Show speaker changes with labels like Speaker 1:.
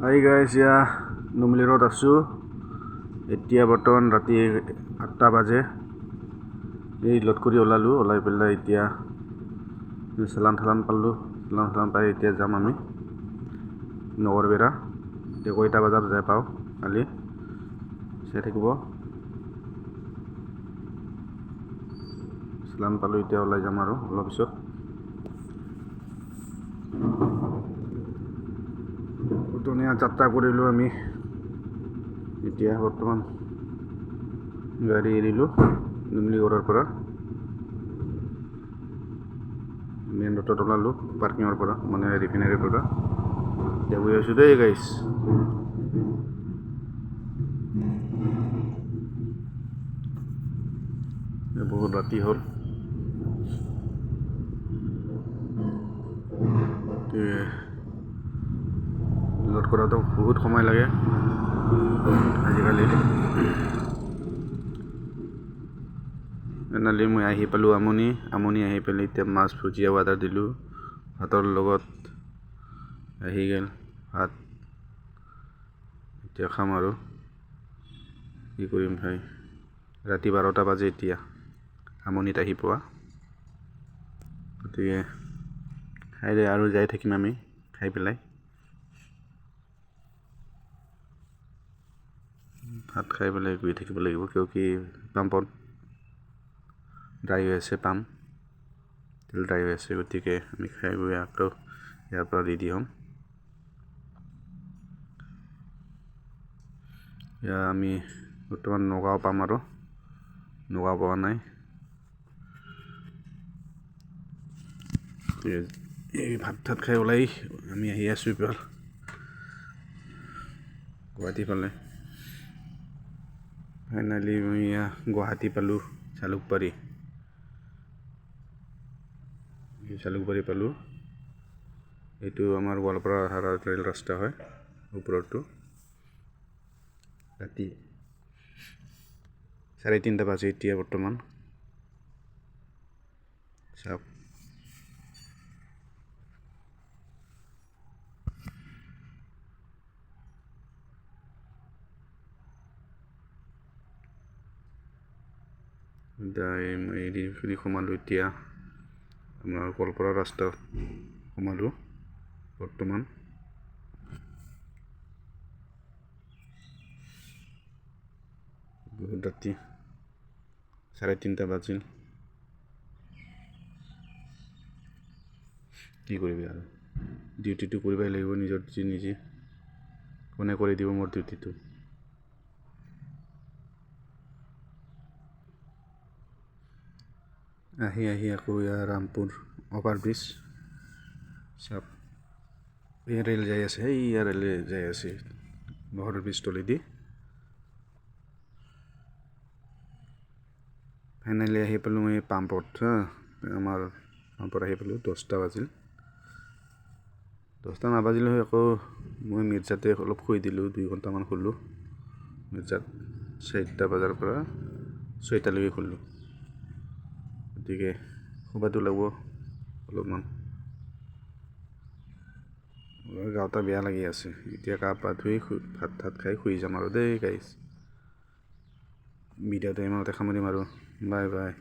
Speaker 1: Hi guys, Numali road আছোঁ। এতিয়া বৰ্তমান ৰাতি 8টা বাজে। এই লোড কৰি ওলাই পেলাই এতিয়া চালান পালোঁ। চালান পাই এতিয়া যাম আমি নগৰবেৰা। এতিয়া কেইটা বজাত যাই পাওঁ কালি চাই থাকিব। চালান পালোঁ, এতিয়া ওলাই যাম আৰু অলপ পিছত। ধুনীয়া যাত্ৰা কৰিলোঁ আমি। এতিয়া বৰ্তমান গাড়ী এৰিলোঁ নুমলীগড়ৰ পৰা। মেইন ৰোডত ওলালোঁ পাৰ্কিঙৰ পৰা, মানে ৰিফাইনাৰীৰ পৰা। এতিয়া গৈ আছোঁ দেই গাইছ। বহুত ৰাতি হ'ল। লোড কৰাটো বহুত সময় লাগে আজিকালি। ফাইনেলি মই আহি পালোঁ আমনি আহি পেলাই এতিয়া মাছ ভুজিয়া অৰ্ডাৰ দিলোঁ। ভাতৰ লগত আহি গ'ল ভাত। এতিয়া খাম আৰু কি কৰিম ভাই। ৰাতি 12টা বাজে এতিয়া, আমনিত আহি পোৱা। গতিকে খাই আৰু যাই থাকিম আমি খাই পেলাই। ভাত খাই পেলাই গৈ থাকিব লাগিব, কিয় কি পাম্পত ড্ৰাই হৈ আছে, তেল ড্ৰাই হৈ আছে। গতিকে আমি খাই বৈ আকৌ ইয়াৰ পৰা ৰেডি হ'ম। আমি বৰ্তমান নগাঁও পাম আৰু নগাঁও পোৱা নাই। এই ভাত খাই ওলাই আমি আহি আছোঁ এইবাৰ গুৱাহাটী ফালে। ফাইনেলি মই গুৱাহাটী পালোঁ, জালুকবাৰী পালোঁ। এইটো আমাৰ গোৱালপাৰা ৰেল ৰাস্তা হয়, ওপৰতো। ৰাতি 3:30 বাজে এতিয়া বৰ্তমান। চাওক এইখিনি সোমালোঁ। এতিয়া আমাৰ গোৱালপাৰা ৰাস্তা সোমালোঁ বৰ্তমান। বহুত ৰাতি 3:30 বাজিল। কি কৰিবি আৰু, ডিউটিটো কৰিবই লাগিব নিজৰ নিজে। কোনে কৰি দিব মোৰ ডিউটিটো। আহি আকৌ ৰামপুৰ অভাৰব্ৰিজ চাওক, ৰেল যাই আছে, ৰেল যাই আছে অভাৰব্ৰিজ তলেদি। ফাইনেলি আহি পালোঁ মই পাম্পত। আমাৰ পাম্পত আহি পালোঁ 10টা বাজিল। 10টা নাবাজিলে আকৌ মই মিৰ্জাতে অলপ শুই দিলোঁ, 2 ঘণ্টামান শুলোঁ মিৰ্জাত। 4টা বজাৰ পৰা 6টালৈকে শুলোঁ। গতিকে শুবতো লাগিব অলপমান। গাটা বেয়া লাগি আছে। এতিয়া গা পা ধুই ভাত খাই শুই যাম আৰু দেই গাইছ। ভিডিঅ'টো ইমানতে সামৰিম আৰু বাই বাই।